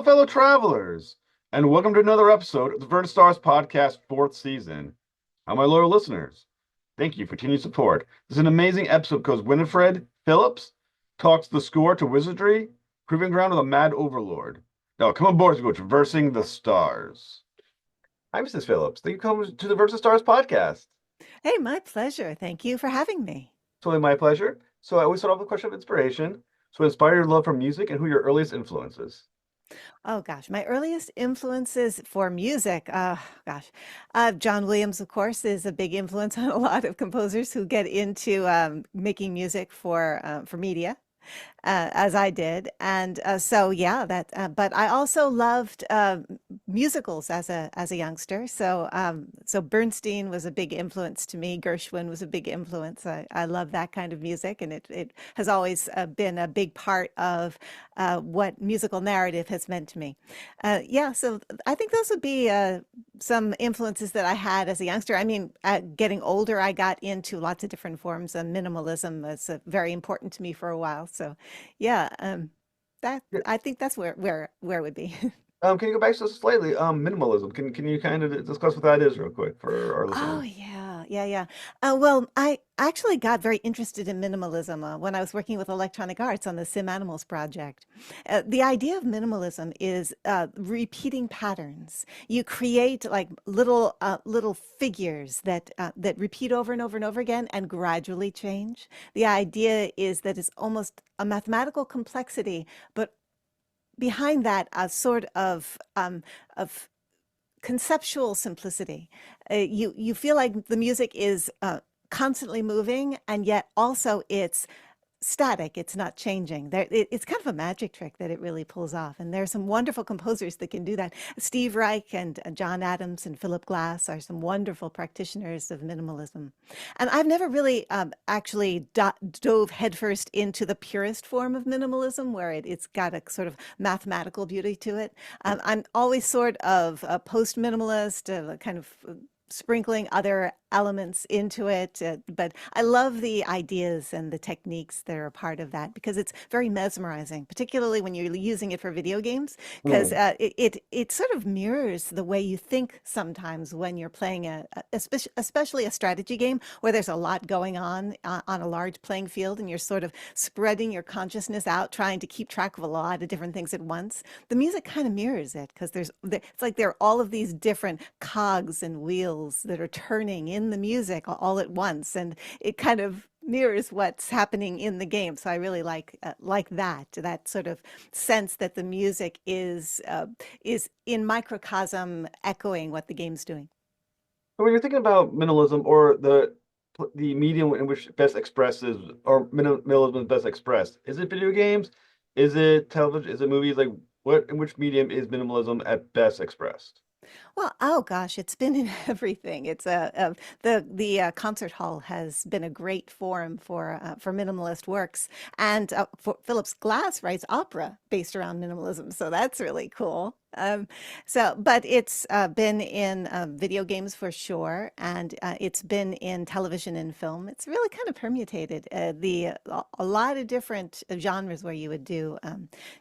fellow travelers, and welcome to another episode of the Vernon Stars Podcast, fourth season. How my loyal listeners, thank you for continued support. This is an amazing episode because Winifred Phillips talks the score to Wizardry, proving ground with a Mad Overlord. Now, come aboard as we go traversing the stars. Hi, Mrs. Phillips. Thank you for coming to the Versus Stars podcast. Hey, my pleasure. Thank you for having me. Totally my pleasure. So I always start off with a question of inspiration. So inspire your love for music and who your earliest influences. Oh gosh, my earliest influences for music. John Williams, of course, is a big influence on a lot of composers who get into making music for media. As I did. And so, yeah, that. But I also loved musicals as a youngster. So Bernstein was a big influence to me. Gershwin was a big influence. I love that kind of music, and it has always been a big part of what musical narrative has meant to me. Yeah, so I think those would be some influences that I had as a youngster. I mean, getting older, I got into lots of different forms, and minimalism was very important to me for a while. So, yeah, that Yeah. I think that's where it would be. Can you go back to slightly? Minimalism. Can you kind of discuss what that is real quick for our Oh listeners? yeah, yeah, yeah. Well, I actually got very interested in minimalism when I was working with electronic arts on the Sim Animals project. The idea of minimalism is repeating patterns. You create like little figures that repeat over and over and over again and gradually change. The idea is that it's almost a mathematical complexity, but behind that, a sort of conceptual simplicity. You feel like the music is constantly moving, and yet also it's static. It's not changing. It's kind of a magic trick that it really pulls off. And there are some wonderful composers that can do that. Steve Reich and John Adams and Philip Glass are some wonderful practitioners of minimalism. And I've never really actually dove headfirst into the purest form of minimalism, where it's got a sort of mathematical beauty to it. I'm always sort of a post-minimalist, kind of sprinkling other elements into it. But I love the ideas and the techniques that are a part of that because it's very mesmerizing, particularly when you're using it for video games, because Hmm. it sort of mirrors the way you think sometimes when you're playing especially a strategy game where there's a lot going on a large playing field, and you're sort of spreading your consciousness out, trying to keep track of a lot of different things at once. The music kind of mirrors it because it's like there are all of these different cogs and wheels that are turning in the music all at once, and it kind of mirrors what's happening in the game. So I really like that sort of sense that the music is in microcosm echoing what the game's doing. So when you're thinking about minimalism or the medium in which best expresses or minimalism is best expressed, is it video games? Is it television? Is it movies? Like what in which medium is minimalism at best expressed? Well, oh gosh, it's been in everything. It's the concert hall has been a great forum for minimalist works, and Phillips Glass writes opera based around minimalism, so that's really cool. But it's been in video games for sure, and it's been in television and film. It's really kind of permutated a lot of different genres where you would do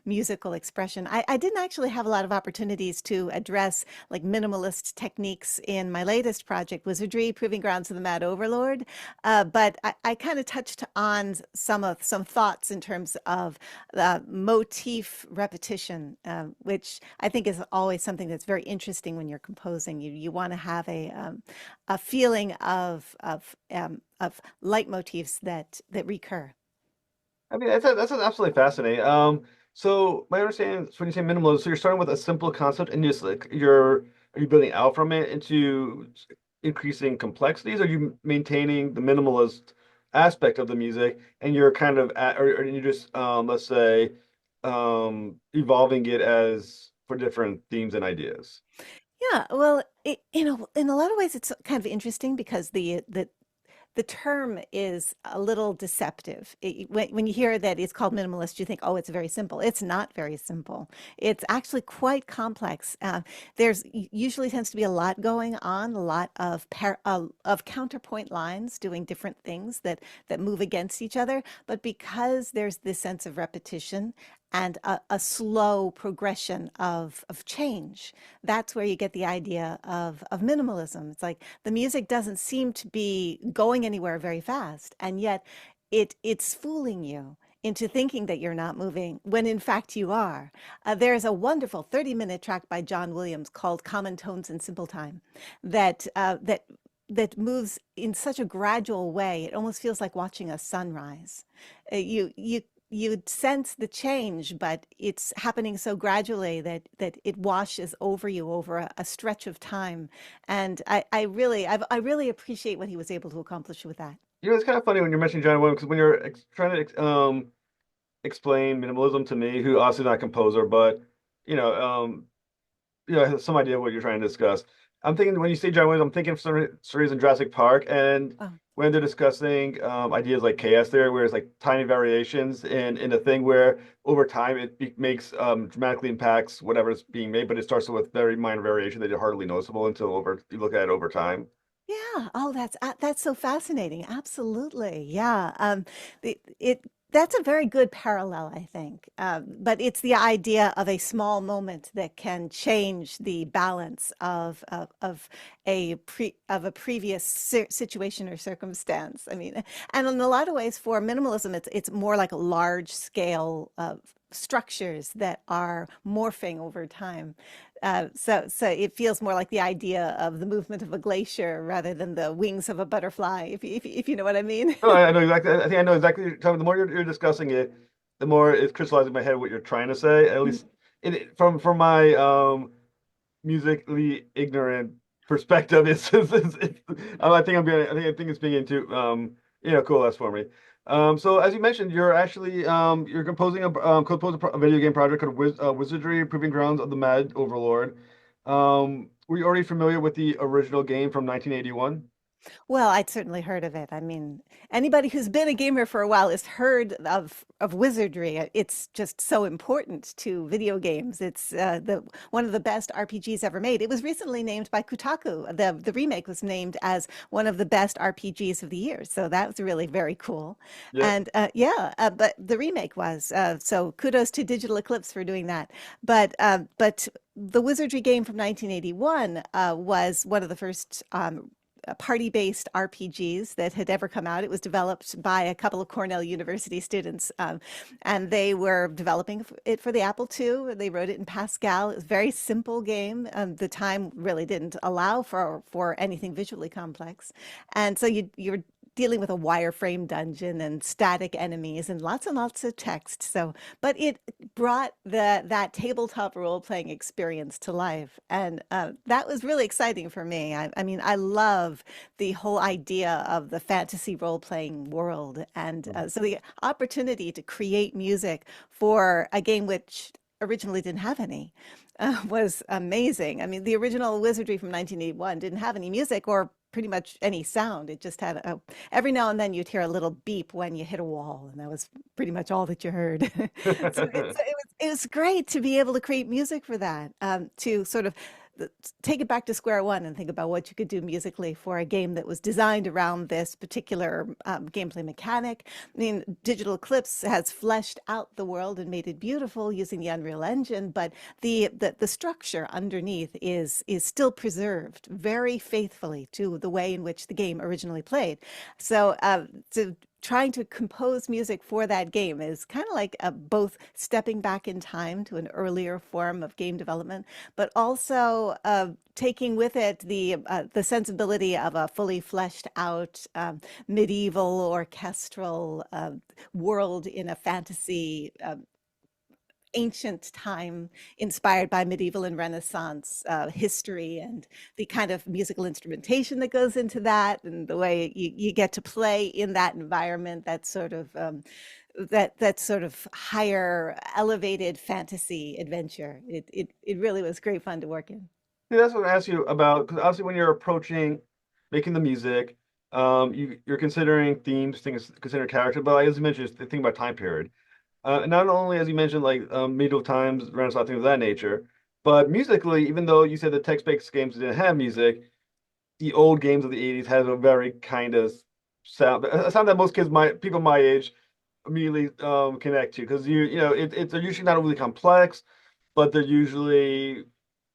musical expression. I didn't actually have a lot of opportunities to address like minimalist techniques in my latest project, Wizardry, Proving Grounds of the Mad Overlord. But I kind of touched on some thoughts in terms of motif repetition, which I think is always something that's very interesting when you're composing. You want to have a feeling of leitmotifs that recur. I mean, that's absolutely fascinating. So my understanding is when you say minimalism, so you're starting with a simple concept and just like are you building out from it into increasing complexities? Or are you maintaining the minimalist aspect of the music and you're kind of or you just let's say evolving it as for different themes and ideas? Yeah, well, in a lot of ways, it's kind of interesting because the term is a little deceptive. When you hear that it's called minimalist, you think, oh, it's very simple. It's not very simple. It's actually quite complex. There's usually tends to be a lot going on, a lot of counterpoint lines doing different things that move against each other. But because there's this sense of repetition and a slow progression of change. That's where you get the idea of minimalism. It's like the music doesn't seem to be going anywhere very fast, and yet it's fooling you into thinking that you're not moving when in fact you are. There's a wonderful 30-minute track by John Williams called Common Tones in Simple Time that moves in such a gradual way. It almost feels like watching a sunrise. You sense the change, but it's happening so gradually that it washes over you over a stretch of time. And I really appreciate what he was able to accomplish with that. You know, it's kind of funny when you're mentioning John Williams because when you're trying to explain minimalism to me, who obviously not a composer, but you know, has some idea of what you're trying to discuss. I'm thinking when you say John Williams, I'm thinking of some reason Jurassic Park, and Oh, when they're discussing ideas like chaos theory, where it's like tiny variations in a thing where over time makes dramatically impacts whatever's being made, but it starts with very minor variation that are hardly noticeable until over you look at it over time. yeah. Oh, that's so fascinating. Absolutely. Yeah. It that's a very good parallel, I think. But it's the idea of a small moment that can change the balance of a previous situation or circumstance. I mean, and in a lot of ways, for minimalism, it's more like large scale structures that are morphing over time. So it feels more like the idea of the movement of a glacier rather than the wings of a butterfly, if you know what I mean. No, I know exactly. I think I know exactly what you're talking. The more you're discussing it, the more it's crystallizing in my head what you're trying to say. At least from my musically ignorant perspective, I think it's being into cool. That's for me. So as you mentioned, you're actually you're composing a video game project called Wizardry, Proving Grounds of the Mad Overlord. Were you already familiar with the original game from 1981? Well, I'd certainly heard of it. I mean, anybody who's been a gamer for a while has heard of Wizardry. It's just so important to video games. It's the one of the best RPGs ever made. It was recently named by Kotaku. The remake was named as one of the best RPGs of the year. So that was really very cool. Yeah. And but the remake was so kudos to Digital Eclipse for doing that. But the Wizardry game from 1981 was one of the first party-based RPGs that had ever come out. It was developed by a couple of Cornell University students, and they were developing it for the Apple II. They wrote it in Pascal. It was a very simple game. The time really didn't allow for anything visually complex, and so you're dealing with a wireframe dungeon and static enemies and lots of text. So, but it brought that tabletop role playing experience to life, and that was really exciting for me. I mean, I love the whole idea of the fantasy role playing world, and so the opportunity to create music for a game which originally didn't have any was amazing. I mean, the original Wizardry from 1981 didn't have any music or pretty much any sound. It just had every now and then you'd hear a little beep when you hit a wall, and that was pretty much all that you heard. It was great to be able to create music for that, to sort of take it back to square one and think about what you could do musically for a game that was designed around this particular gameplay mechanic. I mean, Digital Eclipse has fleshed out the world and made it beautiful using the Unreal Engine, but the structure underneath is still preserved very faithfully to the way in which the game originally played. So trying to compose music for that game is kind of like both stepping back in time to an earlier form of game development, but also taking with it the sensibility of a fully fleshed out medieval orchestral world in a fantasy ancient time inspired by medieval and Renaissance history, and the kind of musical instrumentation that goes into that, and the way you get to play in that environment, that sort of higher elevated fantasy adventure. It really was great fun to work in. Yeah, that's what I asked you about, because obviously when you're approaching making the music, you're considering themes, things, consider character, but like, as you mentioned, the thing about time period. And not only, as you mentioned, like medieval times, Renaissance, things of that nature, but musically, even though you said the text-based games didn't have music, the old games of the 80s had a very kind of sound, a sound that most people my age immediately connect to because they're usually not really complex, but they're usually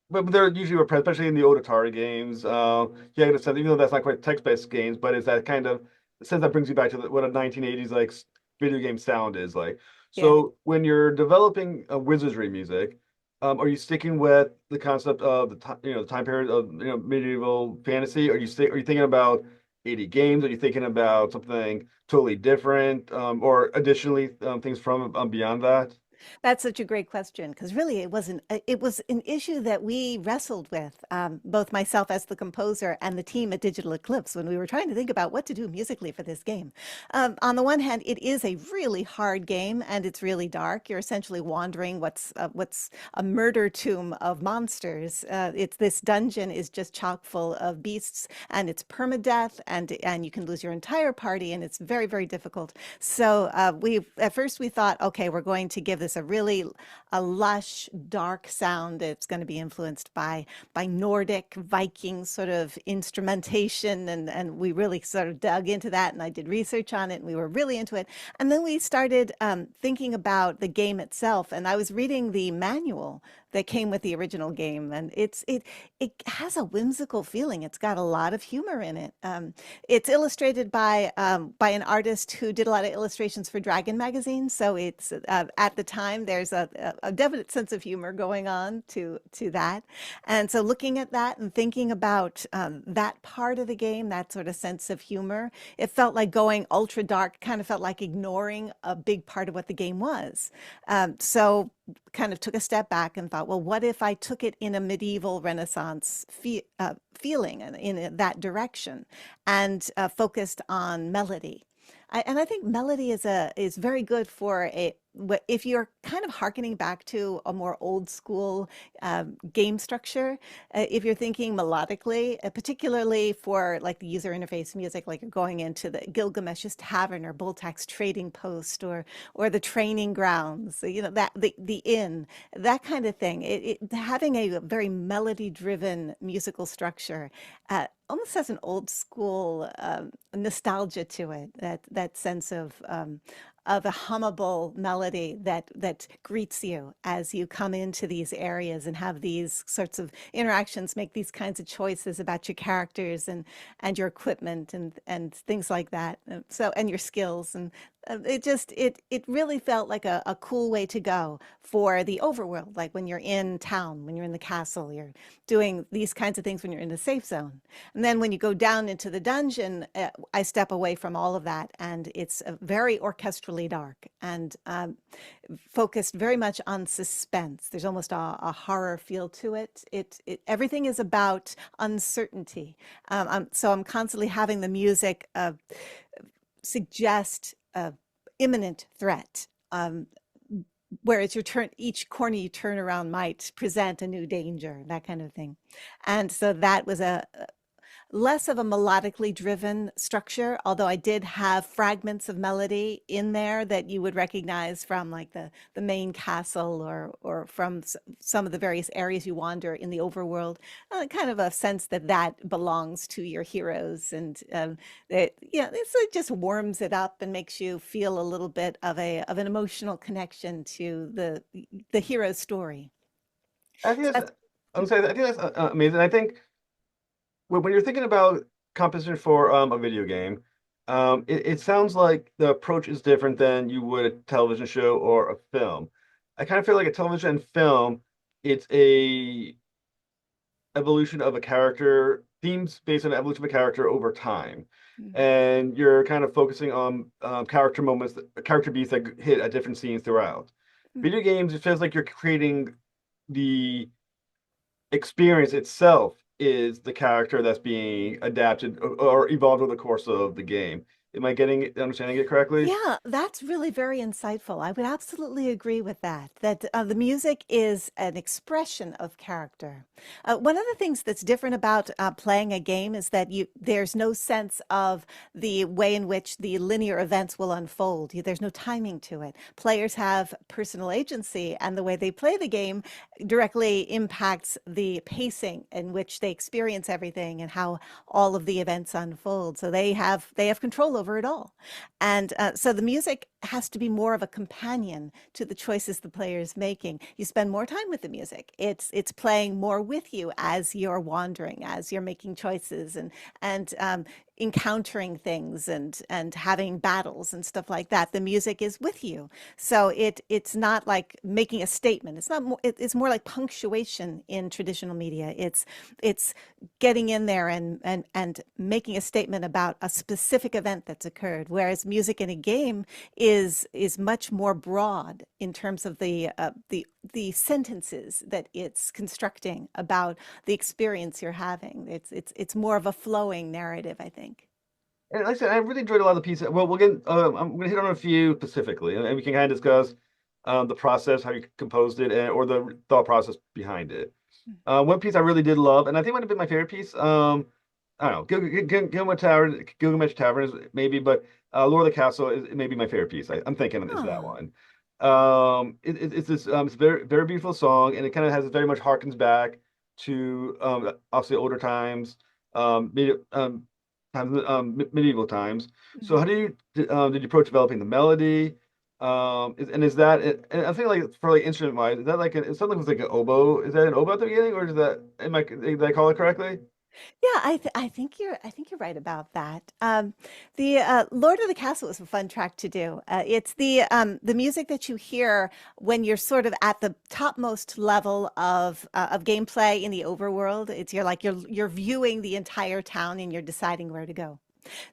repressed, especially in the old Atari games. You get a sense, even though that's not quite text-based games, but it's that kind of sense that brings you back to what a 1980s like video game sound is like. Yeah. So when you're developing a wizardry music, are you sticking with the concept of the time, the time period of medieval fantasy? Are you thinking about 80 games? Are you thinking about something totally different, or additionally things from beyond that? That's such a great question because really it was an issue that we wrestled with, both myself as the composer and the team at Digital Eclipse when we were trying to think about what to do musically for this game. On the one hand, it is a really hard game and it's really dark. You're essentially wandering what's a murder tomb of monsters. It's this dungeon is just chock full of beasts and it's permadeath and you can lose your entire party and it's very, very difficult. So we at first we thought, okay, we're going to give this a lush, dark sound. It's going to be influenced by Nordic Viking sort of instrumentation, and we really sort of dug into that. And I did research on it, and we were really into it. And then we started thinking about the game itself, and I was reading the manual that came with the original game, and it has a whimsical feeling. It's got a lot of humor in it. It's illustrated by an artist who did a lot of illustrations for Dragon magazine. So it's at the time there's a definite sense of humor going on to that. And so looking at that and thinking about that part of the game, that sort of sense of humor, it felt like going ultra dark. Kind of felt like ignoring a big part of what the game was. So kind of took a step back and thought, well, what if I took it in a medieval Renaissance feeling and in that direction and focused on melody? And I think melody is very good for if you're kind of hearkening back to a more old school game structure. If you're thinking melodically, particularly for like the user interface music, like you're going into the Gilgamesh's Tavern or Boltak's Trading Post or the training grounds, that the inn, that kind of thing. Having a very melody driven musical structure almost has an old school nostalgia to it. That sense of a hummable melody that greets you as you come into these areas and have these sorts of interactions, make these kinds of choices about your characters and your equipment and things like that. And your skills it really felt like a cool way to go for the overworld. Like when you're in town, when you're in the castle, you're doing these kinds of things when you're in the safe zone. And then when you go down into the dungeon, I step away from all of that, and it's very orchestrally dark and focused very much on suspense. There's almost a horror feel to it. Everything is about uncertainty. So I'm constantly having the music suggest imminent threat. Whereas each corner you turn around might present a new danger, that kind of thing. And so that was a less of a melodically driven structure, although I did have fragments of melody in there that you would recognize from like the main castle or from some of the various areas you wander in the overworld. Kind of a sense that belongs to your heroes, and it just warms it up and makes you feel a little bit of an emotional connection to the hero's story. I think So that's I would say I think that's amazing. I think when you're thinking about composition for a video game, it sounds like the approach is different than you would a television show or a film. I kind of feel like a television and film, it's a evolution of a character, themes based on the evolution of a character over time. Mhm. And you're kind of focusing on character moments, character beats that hit at different scenes throughout. Video games, it feels like you're creating the experience itself is the character that's being adapted or evolved over the course of the game. Am I understanding it correctly? Yeah, that's really very insightful. I would absolutely agree with that. That the music is an expression of character. One of the things that's different about playing a game is that there's no sense of the way in which the linear events will unfold. There's no timing to it. Players have personal agency, and the way they play the game directly impacts the pacing in which they experience everything and how all of the events unfold. So they have control over it all. And so the music has to be more of a companion to the choices the player is making. You spend more time with the music. It's playing more with you as you're wandering, as you're making choices and encountering things and having battles and stuff like that. The music is with you, so it's not like making a statement. It's not more. It's more like punctuation in traditional media. It's getting in there and making a statement about a specific event that's occurred. Whereas music in a game is much more broad in terms of the sentences that it's constructing about the experience you're having. It's more of a flowing narrative, I think. And like I said, I really enjoyed a lot of the pieces. Well, we'll get. I'm going to hit on a few specifically, and we can kind of discuss the process, how you composed it, or the thought process behind it. One piece I really did love, and I think might have been my favorite piece. I don't know, Gilgamesh Tavern is maybe, but Lord of the Castle is maybe my favorite piece. I'm thinking it's that Oh. one. It's this it's a very beautiful song, and it kind of has very much harkens back to obviously older times, medieval times. So how Mhm. do you did you approach developing the melody? Is that and I think like for like instrument wise, is that like it something with like an oboe? Is that an oboe at the beginning, or is that did I call it correctly? Yeah, I think you're right about that. The Lord of the Castle is a fun track to do. It's the music that you hear when you're sort of at the topmost level of gameplay in the overworld. It's you're viewing the entire town and you're deciding where to go.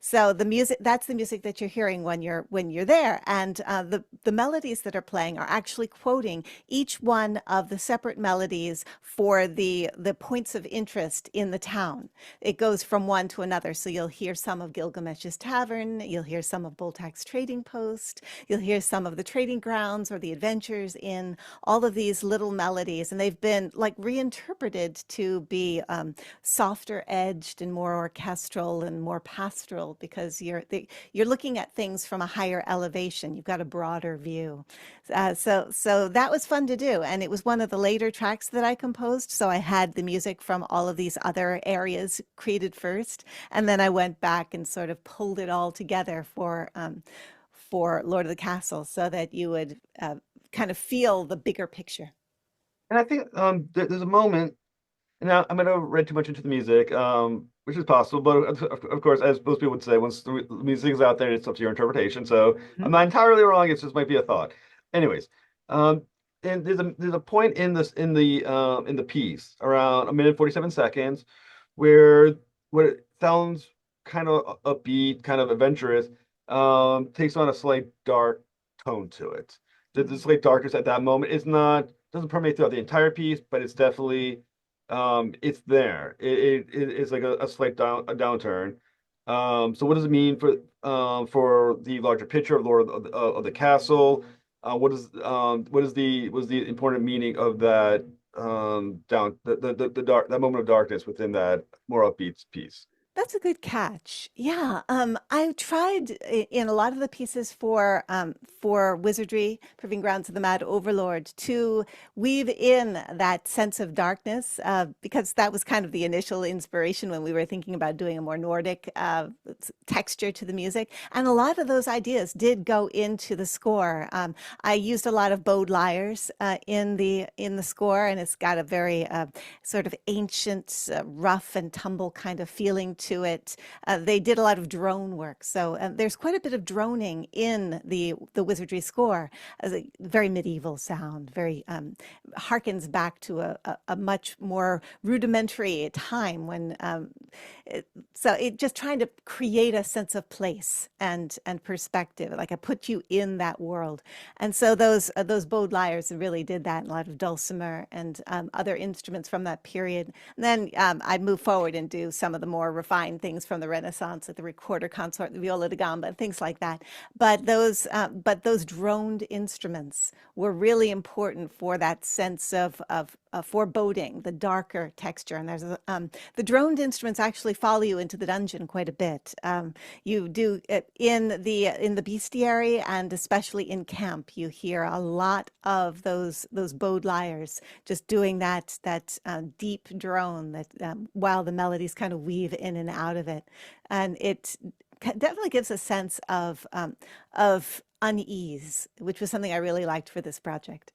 So the music, that's the music that you're hearing when you're there. And the melodies that are playing are actually quoting each one of the separate melodies for the points of interest in the town. It goes from one to another. So you'll hear some of Gilgamesh's Tavern, you'll hear some of Boltak's Trading Post, you'll hear some of the trading grounds or the adventures in all of these little melodies. And they've been like reinterpreted to be softer edged and more orchestral and more pastoral because you're looking at things from a higher elevation. You've got a broader view. So that was fun to do, and it was one of the later tracks that I composed. So I had the music from all of these other areas created first, and then I went back and sort of pulled it all together for Lord of the Castle, so that you would kind of feel the bigger picture. And I think there's a moment. Now, I might have read too much into the music, which is possible, but of course, as most people would say, once the music is out there, it's up to your interpretation. So I'm not entirely wrong. It just might be a thought. Anyways, um, and there's a point in the piece around a minute 47 seconds where what it sounds kind of upbeat, kind of adventurous, takes on a slight dark tone to it. The slight darkness at that moment is not doesn't permeate throughout the entire piece, but it's definitely it's there. It's like a slight downturn. So what does it mean for the larger picture of Lord of the Castle? What is the important meaning of that the dark that moment of darkness within that more upbeat piece? That's a good catch. Yeah, I tried in a lot of the pieces for Wizardry, Proving Grounds of the Mad Overlord, to weave in that sense of darkness because that was kind of the initial inspiration when we were thinking about doing a more Nordic texture to the music. And a lot of those ideas did go into the score. I used a lot of bowed lyres in the score, and it's got a very sort of ancient, rough and tumble kind of feeling to it. They did a lot of drone work, so there's quite a bit of droning in the Wizardry score, as a very medieval sound, very harkens back to a much more rudimentary time when so it just trying to create a sense of place and perspective, like I put you in that world. And so those bowed lyres really did that, and a lot of dulcimer and other instruments from that period. And then I'd move forward and do some of the more refined things from the Renaissance, like the recorder consort, the viola da gamba, and things like that. But those droned instruments were really important for that sense of foreboding, the darker texture. And the droned instruments actually follow you into the dungeon quite a bit. You do in the bestiary, and especially in camp, you hear a lot of those bowed lyres just doing that deep drone that while the melodies kind of weave in and out of it, and it definitely gives a sense of unease, which was something I really liked for this project.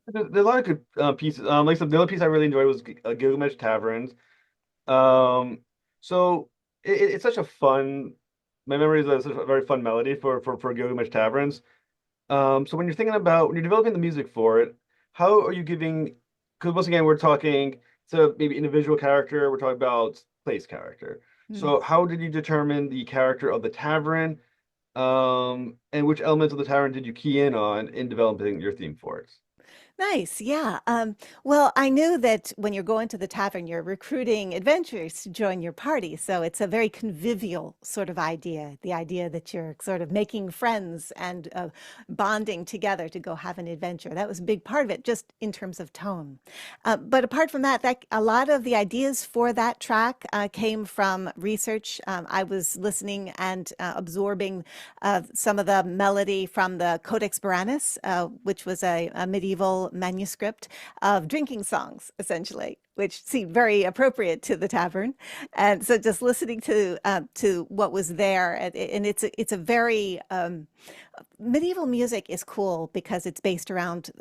There's a lot of good pieces. Like the other piece I really enjoyed was Gilgamesh Taverns. Um, so it's such a fun. My memory is that it's such a very fun melody for Gilgamesh Taverns. So when you're thinking about when you're developing the music for it, how are you giving? Because once again, we're talking so maybe individual character. We're talking about place character. Mm. So how did you determine the character of the tavern? And which elements of the tavern did you key in on in developing your theme for it? Nice. Yeah. Well, I knew that when you're going to the tavern, you're recruiting adventurers to join your party. So it's a very convivial sort of idea, the idea that you're sort of making friends and bonding together to go have an adventure. That was a big part of it, just in terms of tone. But apart from that, a lot of the ideas for that track came from research. I was listening and absorbing some of the melody from the Codex Buranus, which was a medieval manuscript of drinking songs, essentially, which seemed very appropriate to the tavern. And so, just listening to what was there, and it's a very medieval music is cool because it's based around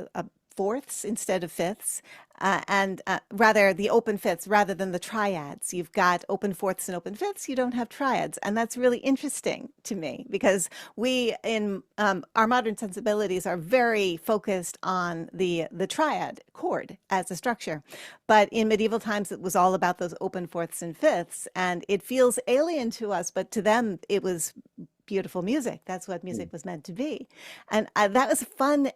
fourths instead of fifths, and rather the open fifths rather than the triads. You've got open fourths and open fifths. You don't have triads, and that's really interesting to me because we in our modern sensibilities are very focused on the triad chord as a structure, but in medieval times it was all about those open fourths and fifths, and it feels alien to us, but to them it was beautiful music. That's what music was meant to be. And that was fun,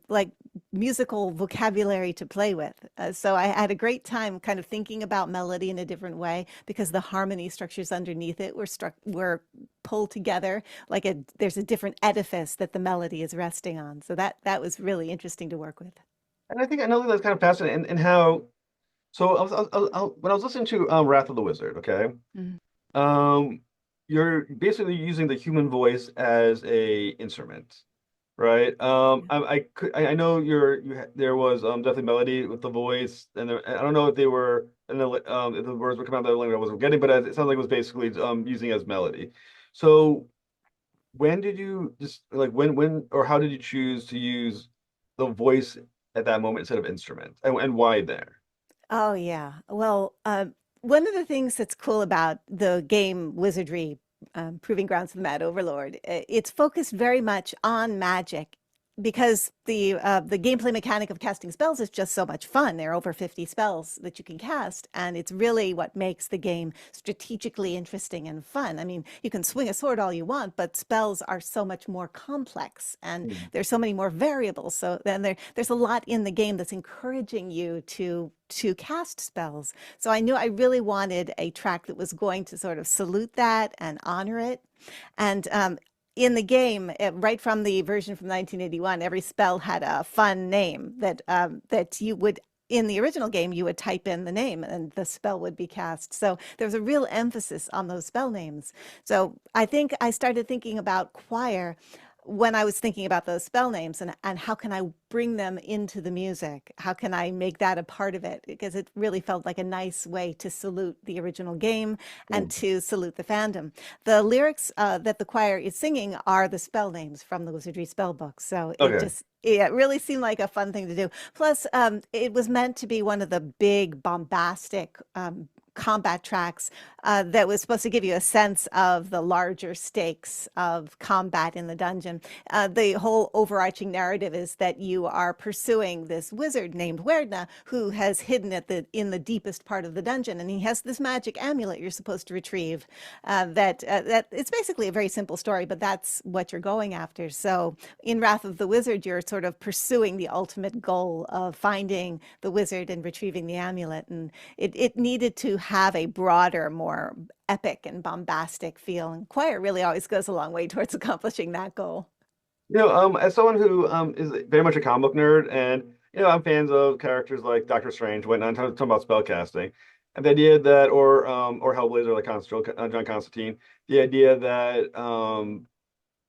like musical vocabulary to play with. So I had a great time kind of thinking about melody in a different way because the harmony structures underneath it were pulled together like there's a different edifice that the melody is resting on. So that was really interesting to work with. And I think another thing that's kind of fascinating and how. So when I was listening to Wrath of the Wizard, okay, Mm. um, you're basically using the human voice as a instrument, right? Yeah. I know there was definitely melody with the voice, and I don't know if they were if the words were coming out of the language I wasn't getting, but it sounds like it was basically using as melody. So when did you just like when or how did you choose to use the voice at that moment instead of instrument, and why there? Oh, yeah. Well, one of the things that's cool about the game Wizardry, Proving Grounds of the Mad Overlord, it's focused very much on magic because the gameplay mechanic of casting spells is just so much fun. There are over 50 spells that you can cast, and it's really what makes the game strategically interesting and fun. I mean, you can swing a sword all you want, but spells are so much more complex, and Hmm. there's so many more variables. So then there's a lot in the game that's encouraging you to cast spells. So I knew I really wanted a track that was going to sort of salute that and honor it. And in the game, right from the version from 1981, every spell had a fun name that you would. In the original game, you would type in the name and the spell would be cast. So there was a real emphasis on those spell names. So I think I started thinking about choir when I was thinking about those spell names and how can I bring them into the music? How can I make that a part of it? Because it really felt like a nice way to salute the original game and to salute the fandom. The lyrics that the choir is singing are the spell names from the Wizardry spell book. So Okay. it really seemed like a fun thing to do. Plus, it was meant to be one of the big bombastic combat tracks that was supposed to give you a sense of the larger stakes of combat in the dungeon. The whole overarching narrative is that you are pursuing this wizard named Werdna who has hidden in the deepest part of the dungeon, and he has this magic amulet you're supposed to retrieve. That it's basically a very simple story, but that's what you're going after. So in Wrath of the Wizard, you're sort of pursuing the ultimate goal of finding the wizard and retrieving the amulet, and it needed to have a broader, more epic and bombastic feel. And choir really always goes a long way towards accomplishing that goal. As someone who is very much a comic book nerd, and I'm fans of characters like Doctor Strange, when I'm talking about spell casting, and the idea that, or Hellblazer, like John Constantine, the idea that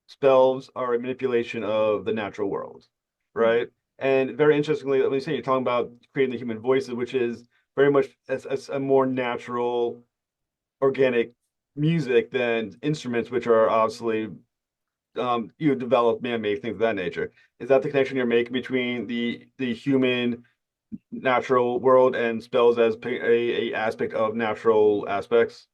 spells are a manipulation of the natural world, Mm. right? And very interestingly, let me say you're talking about creating the human voices, which is very much as a more natural, organic music than instruments, which are obviously you develop man-made things of that nature. Is that the connection you're making between the human natural world and spells as a aspect of natural aspects?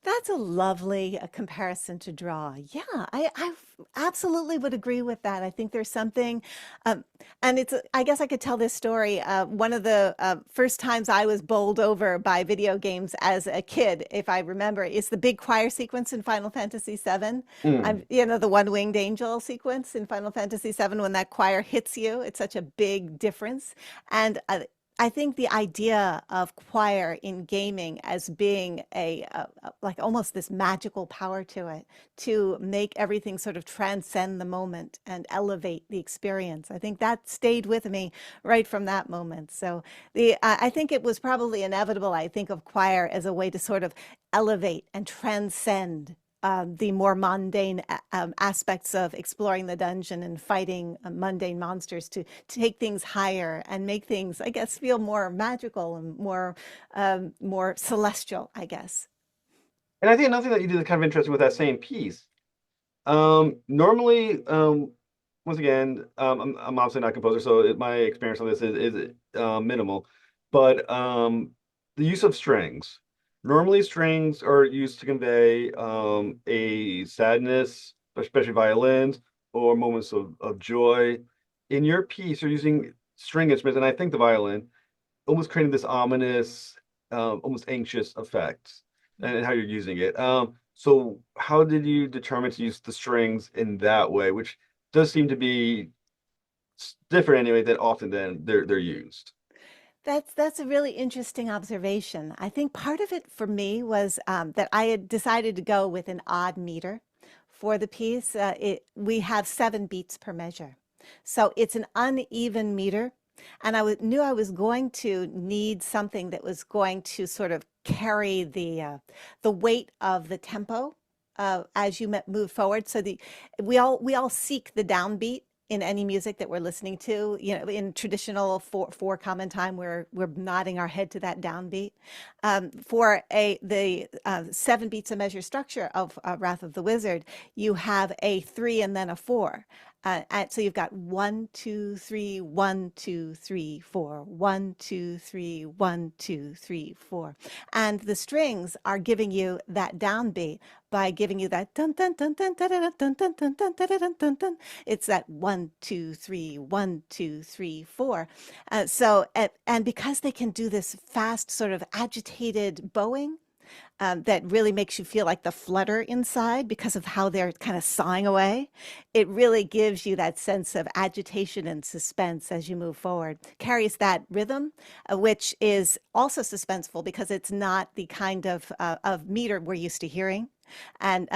That's a lovely comparison to draw. Yeah, I absolutely would agree with that. I think there's something, um, and I guess I could tell this story. One of the first times I was bowled over by video games as a kid, if I remember, is the big choir sequence in Final Fantasy VII. Mm. The one-winged angel sequence in Final Fantasy VII, when that choir hits you, it's such a big difference. And I think the idea of choir in gaming as being like almost this magical power to it, to make everything sort of transcend the moment and elevate the experience. I think that stayed with me right from that moment. So I think it was probably inevitable. I think of choir as a way to sort of elevate and transcend the more mundane aspects of exploring the dungeon and fighting mundane monsters to take things higher and make things, I guess, feel more magical and more celestial, I guess. And I think another thing that you do that's kind of interesting with that same piece. Normally, once again, I'm obviously not a composer, so my experience on this is minimal. But the use of strings. Normally, strings are used to convey a sadness, especially violins, or moments of joy. In your piece, you're using string instruments, and I think the violin, almost creating this ominous, almost anxious effect, and how you're using it. So how did you determine to use the strings in that way, which does seem to be different anyway than often than they're used? That's a really interesting observation. I think part of it for me was that I had decided to go with an odd meter for the piece. We have 7 beats per measure, so it's an uneven meter, and knew I was going to need something that was going to sort of carry the weight of the tempo as you move forward. So we all seek the downbeat in any music that we're listening to. In traditional four common time, we're nodding our head to that downbeat. For the 7 beats a measure structure of Wrath of the Wizard, you have a 3 and then a 4. And so you've got 1, 2, 3, 1, 2, 3, 4, 1, 2, 3, 1, 2, 3, 4. And the strings are giving you that downbeat by giving you that dun dun dun dun dun dun dun dun dun dun dun dun dun dun. It's that 1, 2, 3, 1, 2, 3, 4. And because they can do this fast, sort of agitated bowing, that really makes you feel like the flutter inside because of how they're kind of sawing away. It really gives you that sense of agitation and suspense as you move forward. Carries that rhythm, which is also suspenseful because it's not the kind of meter we're used to hearing, and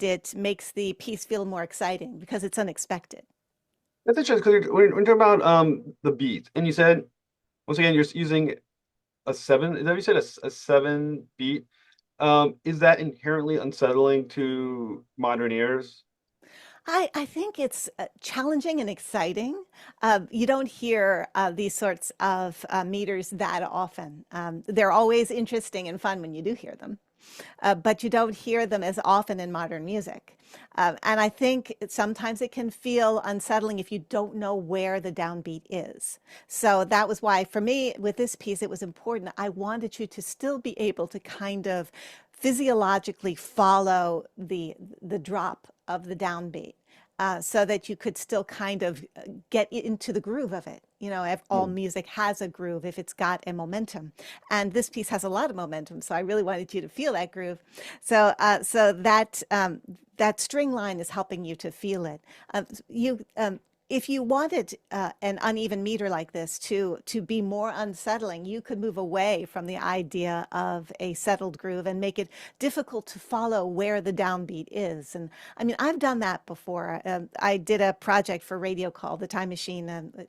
it makes the piece feel more exciting because it's unexpected. That's interesting because we're talking about the beat, and you said once again you're using a seven. Is that what you said? A 7 beat. Is that inherently unsettling to modern ears? I think it's challenging and exciting. You don't hear these sorts of meters that often. They're always interesting and fun when you do hear them, but you don't hear them as often in modern music. And I think sometimes it can feel unsettling if you don't know where the downbeat is. So that was why, for me, with this piece, it was important. I wanted you to still be able to kind of physiologically follow the drop of the downbeat, so that you could still kind of get into the groove of it. If all Hmm. music has a groove, if it's got a momentum, and this piece has a lot of momentum, so I really wanted you to feel that groove. So that string line is helping you to feel it. You If you wanted an uneven meter like this to be more unsettling, you could move away from the idea of a settled groove and make it difficult to follow where the downbeat is. And I mean, I've done that before. I did a project for radio called The Time Machine, and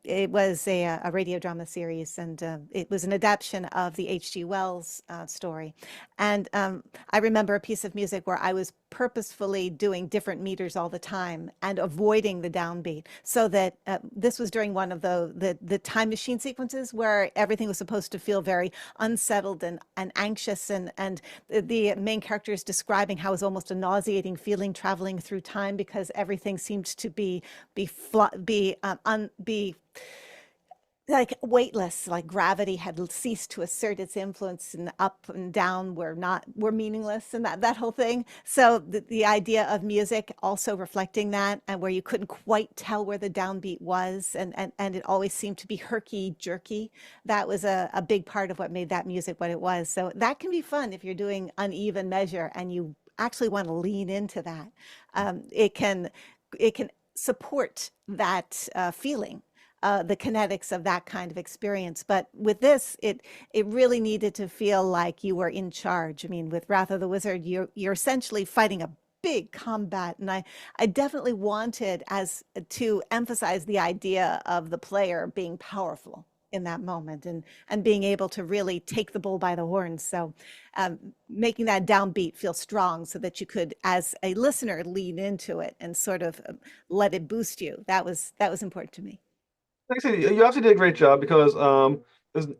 it was a radio drama series, and it was an adaptation of the H.G. Wells story. And I remember a piece of music where I was purposefully doing different meters all the time and avoiding the downbeat downbeat. So that this was during one of the time machine sequences where everything was supposed to feel very unsettled and anxious, and the main character is describing how it's almost a nauseating feeling traveling through time because everything seemed to be like weightless, like gravity had ceased to assert its influence, and up and down were meaningless, and that whole thing. So the idea of music also reflecting that, and where you couldn't quite tell where the downbeat was, and it always seemed to be herky jerky. That was a big part of what made that music what it was. So that can be fun if you're doing uneven measure and you actually want to lean into that. It can support that feeling, the kinetics of that kind of experience. But with this, it really needed to feel like you were in charge. I mean, with Wrath of the Wizard, you're essentially fighting a big combat, and I definitely wanted as to emphasize the idea of the player being powerful in that moment, and being able to really take the bull by the horns. So making that downbeat feel strong so that you could, as a listener, lean into it and sort of let it boost you. That was important to me. Like I said, you obviously did a great job because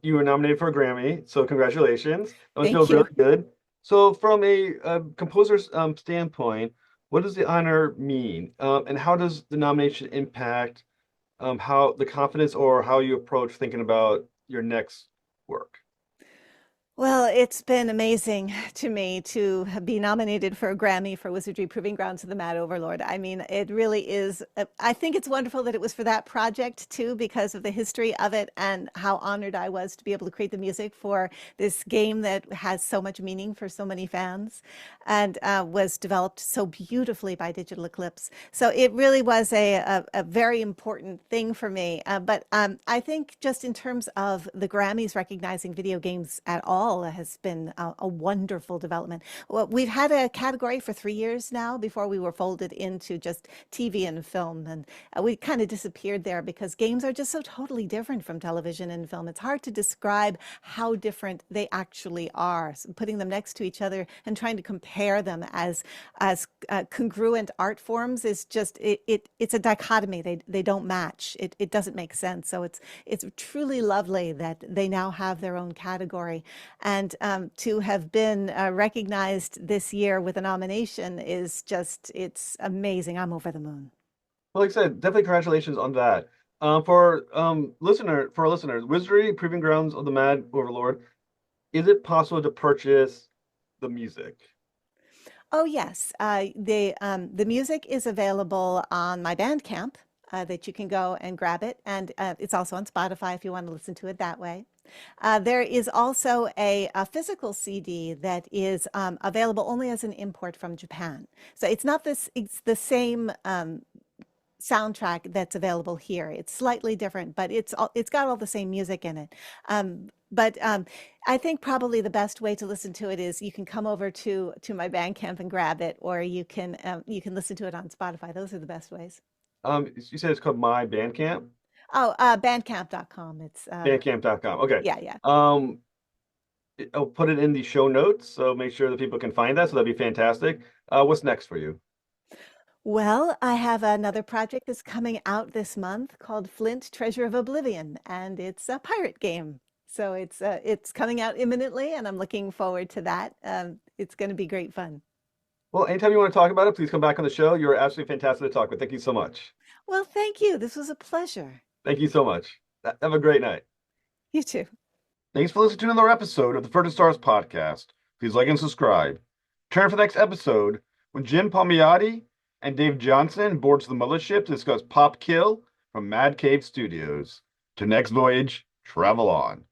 you were nominated for a Grammy, so congratulations. That must feel Thank you. really good. So, from a composer's standpoint, what does the honor mean, and how does the nomination impact how the confidence or how you approach thinking about your next work? Well, it's been amazing to me to be nominated for a Grammy for Wizardry Proving Grounds of the Mad Overlord. I mean, it really is. I think it's wonderful that it was for that project too, because of the history of it and how honored I was to be able to create the music for this game that has so much meaning for so many fans, and was developed so beautifully by Digital Eclipse. So it really was a very important thing for me. But I think just in terms of the Grammys recognizing video games at all, has been a wonderful development. Well, we've had a category for 3 years now before we were folded into just TV and film. And we kind of disappeared there because games are just so totally different from television and film. It's hard to describe how different they actually are. So putting them next to each other and trying to compare them as congruent art forms is just, it's a dichotomy. They don't match. It doesn't make sense. So it's truly lovely that they now have their own category. And to have been recognized this year with a nomination is just, it's amazing. I'm over the moon. Well, like I said, definitely congratulations on that. For our listeners, Wizardry Proving Grounds of the Mad Overlord, is it possible to purchase the music? Oh, yes. The music is available on my Bandcamp, that you can go and grab it. And it's also on Spotify if you want to listen to it that way. There is also a physical CD that is available only as an import from Japan. So it's the same soundtrack that's available here. It's slightly different, but it's got all the same music in it. But I think probably the best way to listen to it is you can come over to my Bandcamp and grab it, or you can listen to it on Spotify. Those are the best ways. You said it's called My Bandcamp? Oh, bandcamp.com. It's Bandcamp.com. Okay. yeah, yeah. I'll put it in the show notes, so make sure that people can find that. So that'd be fantastic. What's next for you? Well, I have another project that's coming out this month called Flint, Treasure of Oblivion, and it's a pirate game. So it's coming out imminently, and I'm looking forward to that. It's going to be great fun. Well, anytime you want to talk about it, please come back on the show. You're absolutely fantastic to talk with. Thank you so much. Well, thank you. This was a pleasure. Thank you so much. Have a great night. You too. Thanks for listening to another episode of the Furtive Stars podcast. Please like and subscribe. Turn for the next episode when Jim Palmiotti and Dave Johnson board to the mothership to discuss Pop Kill from Mad Cave Studios. To next voyage, travel on.